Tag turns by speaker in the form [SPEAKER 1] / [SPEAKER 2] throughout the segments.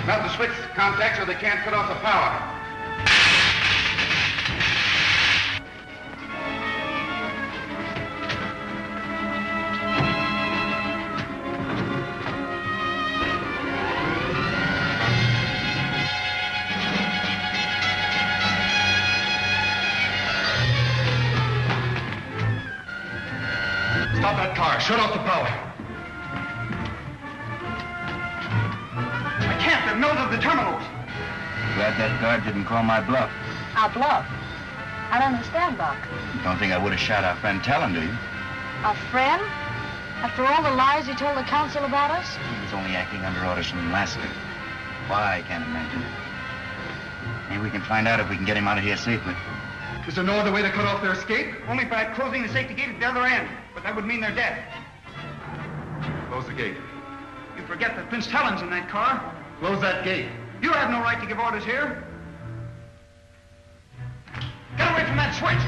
[SPEAKER 1] Melt the switch contacts or they can't cut off the power.
[SPEAKER 2] Stop that car. Shut off the power.
[SPEAKER 1] I can't. They're melted at the terminals.
[SPEAKER 3] Glad that guard didn't call my bluff.
[SPEAKER 4] Our bluff? I don't understand, Buck.
[SPEAKER 3] Don't think I would have shot our friend Talon, do you?
[SPEAKER 4] Our friend? After all the lies he told the council about us?
[SPEAKER 3] He was only acting under orders from Lasker. Why, I can't imagine. Maybe we can find out if we can get him out of here safely.
[SPEAKER 2] Is there no other way to cut off their escape?
[SPEAKER 1] Only by closing the safety gate at the other end. But that would mean they're dead.
[SPEAKER 2] Close the gate.
[SPEAKER 1] You forget that Prince Talon's in that car.
[SPEAKER 2] Close that gate.
[SPEAKER 1] You have no right to give orders here. Get away from that switch.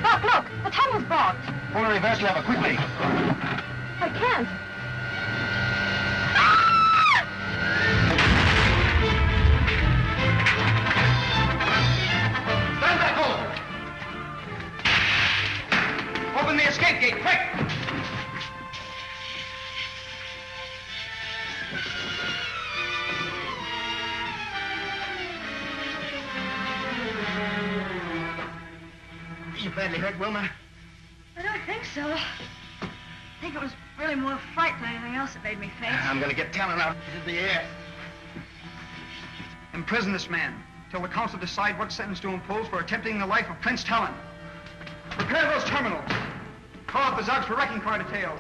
[SPEAKER 4] Buck, look! The tunnel's blocked.
[SPEAKER 3] Pull the reverse lever, quickly.
[SPEAKER 4] I can't.
[SPEAKER 1] Stand back, over. Open the escape gate, quick!
[SPEAKER 3] Are you badly hurt, Wilma?
[SPEAKER 4] I don't think so. I think it was really more fright than anything else that made me faint.
[SPEAKER 3] I'm gonna get Talon out into the air.
[SPEAKER 1] Imprison this man till the council decide what sentence to impose for attempting the life of Prince Talon. Prepare those terminals. Call up the Zogs for wrecking car detail.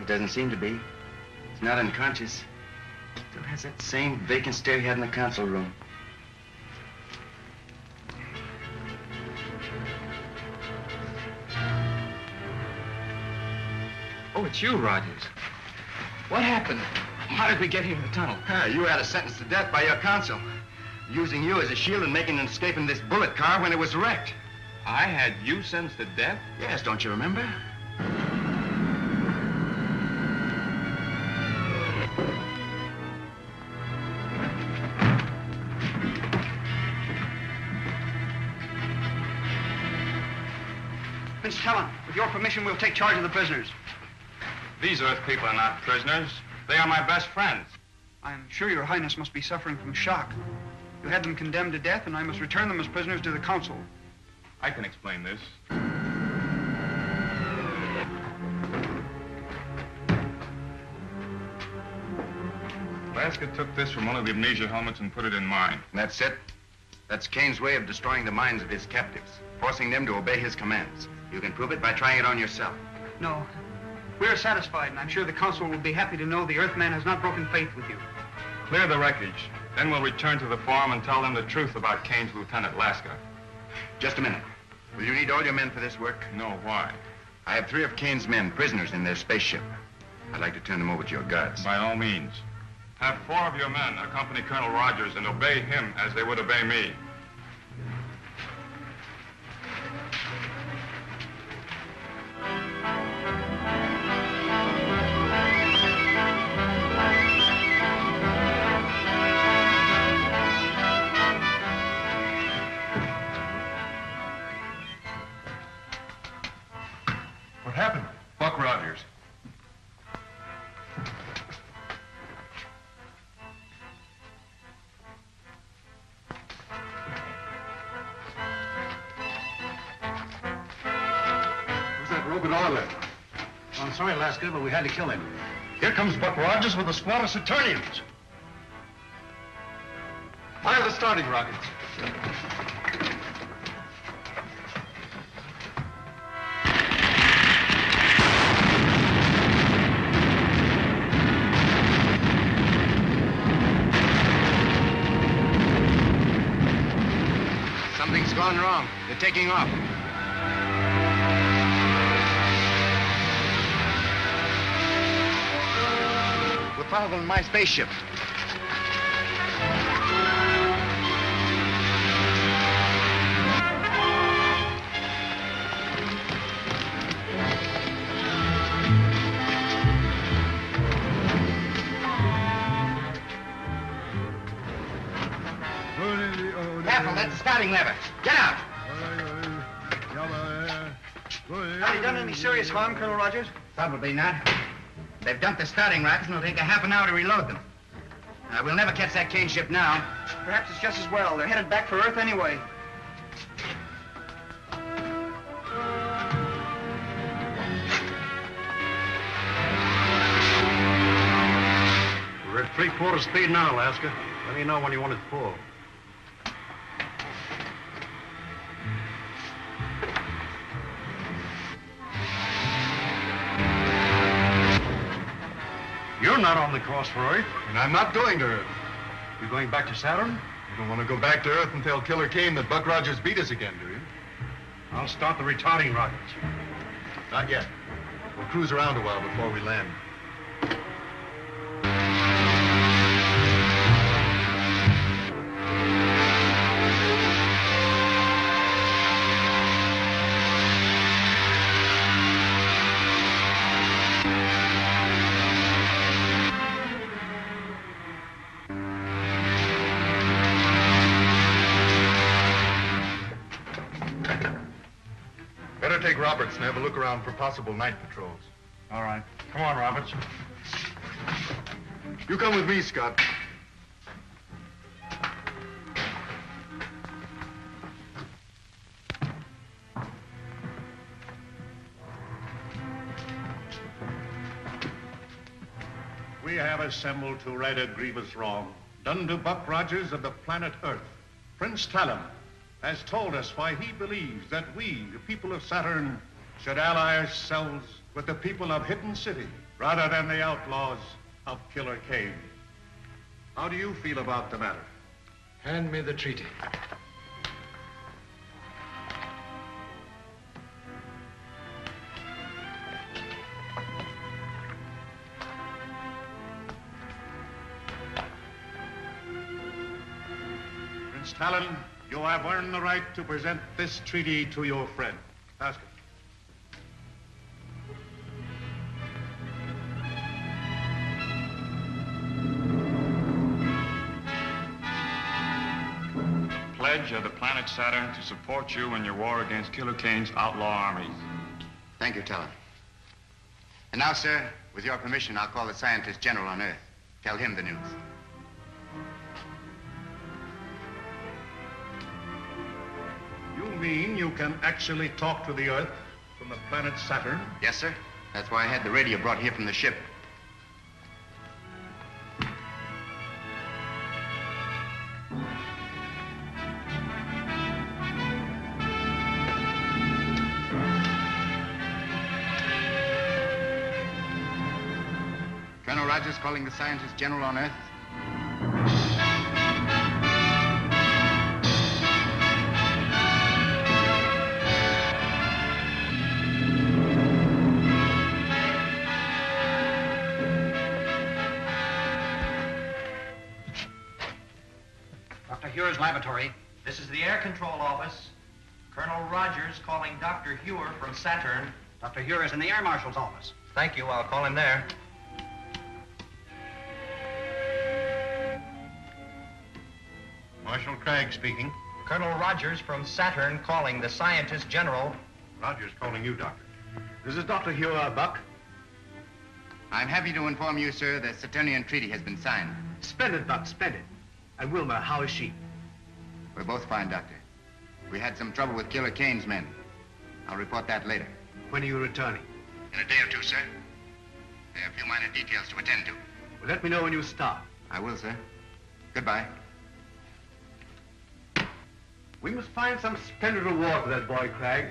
[SPEAKER 3] Doesn't seem to be. He's not unconscious. Still has that same vacant stare he had in the council room.
[SPEAKER 2] Oh, it's you, Rogers. What happened? How did we get here in the tunnel?
[SPEAKER 3] You had a sentence to death by your counsel, using you as a shield and making an escape in this bullet car when it was wrecked.
[SPEAKER 2] I had you sentenced to death?
[SPEAKER 3] Yes, don't you remember?
[SPEAKER 1] Prince Talon, with your permission, we'll take charge of the prisoners.
[SPEAKER 5] These Earth people are not prisoners. They are my best friends.
[SPEAKER 1] I'm sure your highness must be suffering from shock. You had them condemned to death, and I must return them as prisoners to the council.
[SPEAKER 5] I can explain this. Lasker took this from one of the amnesia helmets and put it in mine.
[SPEAKER 3] And that's it? That's Kane's way of destroying the minds of his captives, forcing them to obey his commands. You can prove it by trying it on yourself.
[SPEAKER 1] No. We're satisfied, and I'm sure the council will be happy to know the Earthman has not broken faith with you.
[SPEAKER 5] Clear the wreckage. Then we'll return to the forum and tell them the truth about Kane's Lieutenant Lasker.
[SPEAKER 3] Just a minute. Will you need all your men for this work?
[SPEAKER 5] No, why?
[SPEAKER 3] I have 3 of Kane's men prisoners in their spaceship. I'd like to turn them over to your guards.
[SPEAKER 5] By all means. Have 4 of your men accompany Colonel Rogers and obey him as they would obey me.
[SPEAKER 2] What happened? Buck Rogers.
[SPEAKER 6] rope at all left.
[SPEAKER 7] I'm sorry, Lasker, but we had to kill him.
[SPEAKER 6] Here comes Buck Rogers with a squad of Saturnians. Fire the starting rockets.
[SPEAKER 3] Something's gone wrong. They're taking off. We're following my spaceship. Careful, that's the starting lever. Get out!
[SPEAKER 1] Have they done any serious harm, Colonel Rogers?
[SPEAKER 3] Probably not. They've dumped the starting rockets, and it'll take a half an hour to reload them. We'll never catch that Kane ship now.
[SPEAKER 1] Perhaps it's just as well. They're headed back for Earth anyway.
[SPEAKER 6] We're at 3/4 speed now, Alaska. Let me know when you want it full. You're not on the course for Earth.
[SPEAKER 5] And I'm not going to Earth.
[SPEAKER 6] You're going back to Saturn?
[SPEAKER 5] You don't want to go back to Earth and tell Killer Kane that Buck Rogers beat us again, do you?
[SPEAKER 6] I'll start the retarding rockets.
[SPEAKER 5] Not yet. We'll cruise around a while before we land. Better take Roberts and have a look around for possible night patrols.
[SPEAKER 6] All right. Come on, Roberts.
[SPEAKER 5] You come with me, Scott.
[SPEAKER 6] We have assembled to right a grievous wrong done to Buck Rogers of the planet Earth. Prince Talon has told us why he believes that we, the people of Saturn, should ally ourselves with the people of Hidden City rather than the outlaws of Killer Kane. How do you feel about the matter?
[SPEAKER 2] Hand me the treaty.
[SPEAKER 6] Prince Talon, you have earned the right to present this treaty to your friend. Ask him.
[SPEAKER 5] Pledge of the planet Saturn to support you in your war against Killer Kane's outlaw armies.
[SPEAKER 3] Thank you, Talon. And now, sir, with your permission, I'll call the scientist general on Earth. Tell him the news.
[SPEAKER 6] You mean you can actually talk to the Earth from the planet Saturn?
[SPEAKER 3] Yes, sir. That's why I had the radio brought here from the ship. Colonel Rogers calling the scientist general on Earth.
[SPEAKER 7] Dr. Huer's laboratory. This is the air control office. Colonel Rogers calling Dr. Huer from Saturn. Dr. Huer is in the air marshal's office. Thank you. I'll call him there.
[SPEAKER 6] Marshal Craig speaking.
[SPEAKER 7] Colonel Rogers from Saturn calling the scientist general.
[SPEAKER 6] Rogers calling you, Doctor.
[SPEAKER 7] This is Dr. Huer, Buck.
[SPEAKER 3] I'm happy to inform you, sir, the Saturnian treaty has been signed.
[SPEAKER 7] Splendid, Buck, splendid. And Wilma, how is she?
[SPEAKER 3] We're both fine, Doctor. We had some trouble with Killer Kane's men. I'll report that later.
[SPEAKER 8] When are you returning?
[SPEAKER 3] In a day or two, sir. There are a few minor details to attend to.
[SPEAKER 8] Well, let me know when you start.
[SPEAKER 3] I will, sir. Goodbye.
[SPEAKER 8] We must find some splendid reward for that boy, Cragg.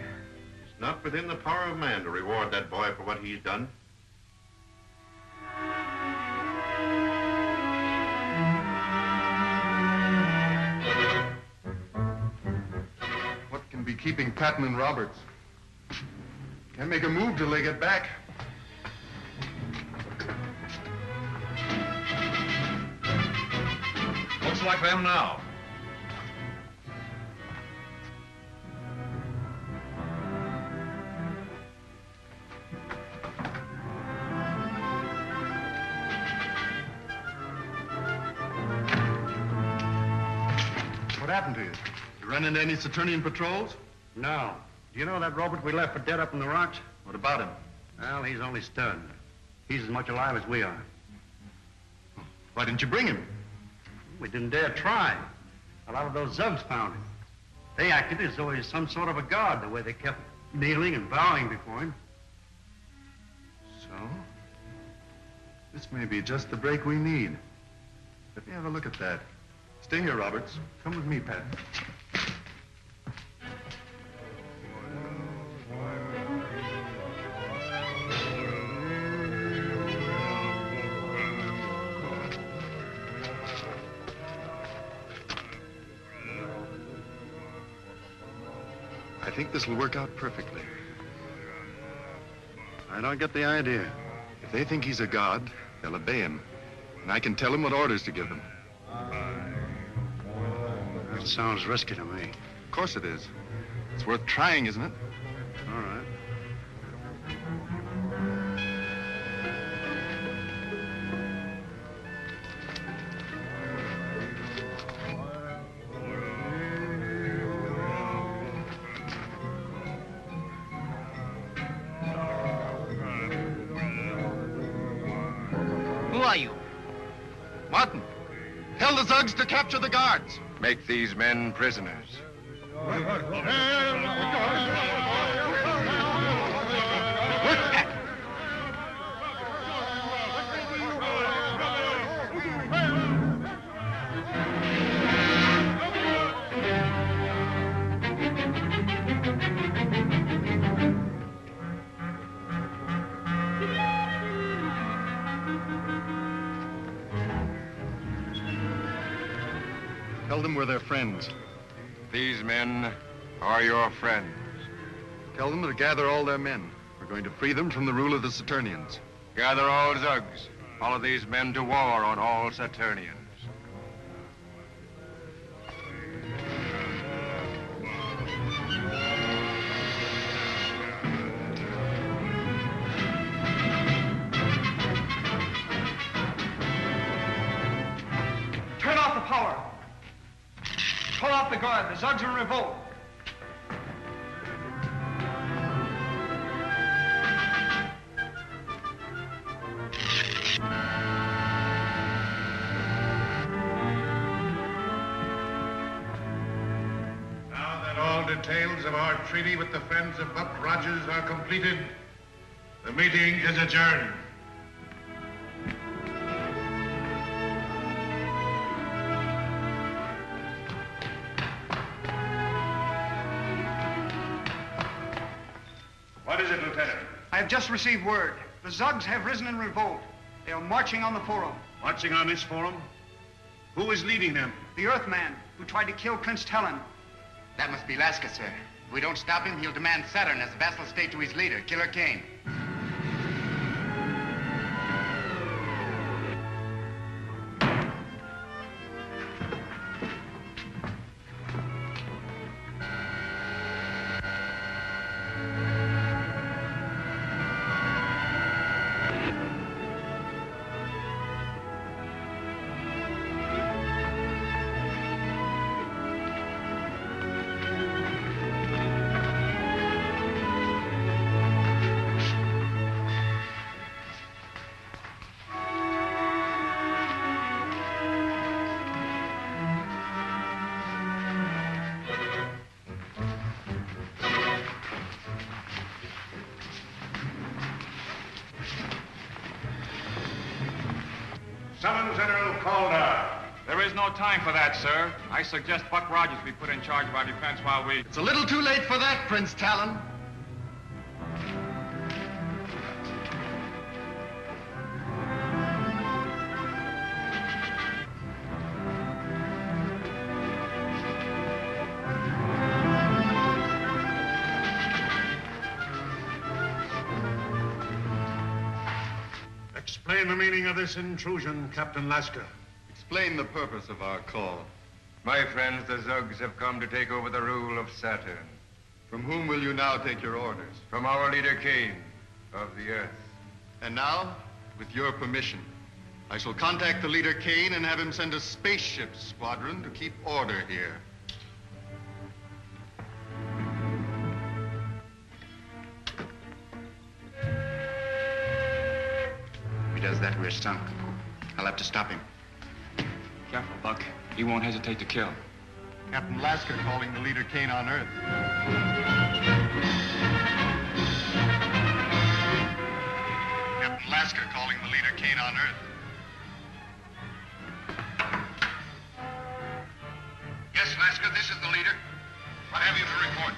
[SPEAKER 6] It's not within the power of man to reward that boy for what he's done.
[SPEAKER 9] What can be keeping Patton and Roberts? Can't make a move till they get back.
[SPEAKER 5] Looks like them now.
[SPEAKER 9] What happened to you? You run into any Saturnian patrols?
[SPEAKER 8] No. Do you know that Robert we left for dead up in the rocks?
[SPEAKER 9] What about him?
[SPEAKER 8] Well, he's only stunned. He's as much alive as we are.
[SPEAKER 9] Why didn't you bring him?
[SPEAKER 8] We didn't dare try. A lot of those Zugs found him. They acted as though he's some sort of a god, the way they kept kneeling and bowing before him.
[SPEAKER 9] So? This may be just the break we need. Let me have a look at that. Stay here, Roberts. Come with me, Pat. I think this will work out perfectly. I don't get the idea. If they think he's a god, they'll obey him. And I can tell them what orders to give them.
[SPEAKER 8] That sounds risky to me.
[SPEAKER 9] Of course it is. It's worth trying, isn't it?
[SPEAKER 8] All right.
[SPEAKER 7] Who are you?
[SPEAKER 9] Martin, tell the Zugs to capture the guards.
[SPEAKER 5] Make these men prisoners.
[SPEAKER 9] Tell them we're their friends.
[SPEAKER 5] These men are your friends.
[SPEAKER 9] Tell them to gather all their men. We're going to free them from the rule of the Saturnians.
[SPEAKER 5] Gather all Zugs. Follow these men to war on all Saturnians.
[SPEAKER 1] Turn off the power. Pull off the guard. The Zugs are in revolt.
[SPEAKER 6] Now that all details of our treaty with the friends of Buck Rogers are completed, the meeting is adjourned. What is it, Lieutenant?
[SPEAKER 1] I have just received word. The Zugs have risen in revolt. They are marching on the forum.
[SPEAKER 6] Marching on this forum? Who is leading them?
[SPEAKER 1] The Earthman, who tried to kill Prince Talon.
[SPEAKER 3] That must be Laska, sir. If we don't stop him, he'll demand Saturn as a vassal state to his leader, Killer Kane.
[SPEAKER 6] Summon General Calder.
[SPEAKER 5] There is no time for that, sir. I suggest Buck Rogers be put in charge of our defense while we...
[SPEAKER 9] It's a little too late for that, Prince Talon.
[SPEAKER 6] Explain the meaning of this intrusion, Captain Lasker.
[SPEAKER 9] Explain the purpose of our call.
[SPEAKER 10] My friends, the Zugs have come to take over the rule of Saturn.
[SPEAKER 9] From whom will you now take your orders?
[SPEAKER 10] From our leader, Kane, of the Earth.
[SPEAKER 9] And now, with your permission, I shall contact the leader Kane and have him send a spaceship squadron to keep order here.
[SPEAKER 3] If he does that, we're sunk. I'll have to stop him.
[SPEAKER 5] Careful, Buck. He won't hesitate to kill.
[SPEAKER 9] Captain Lasker calling the leader Kane on Earth. Captain Lasker calling the leader Kane on Earth.
[SPEAKER 3] Yes, Lasker, this is the leader. What have you to report?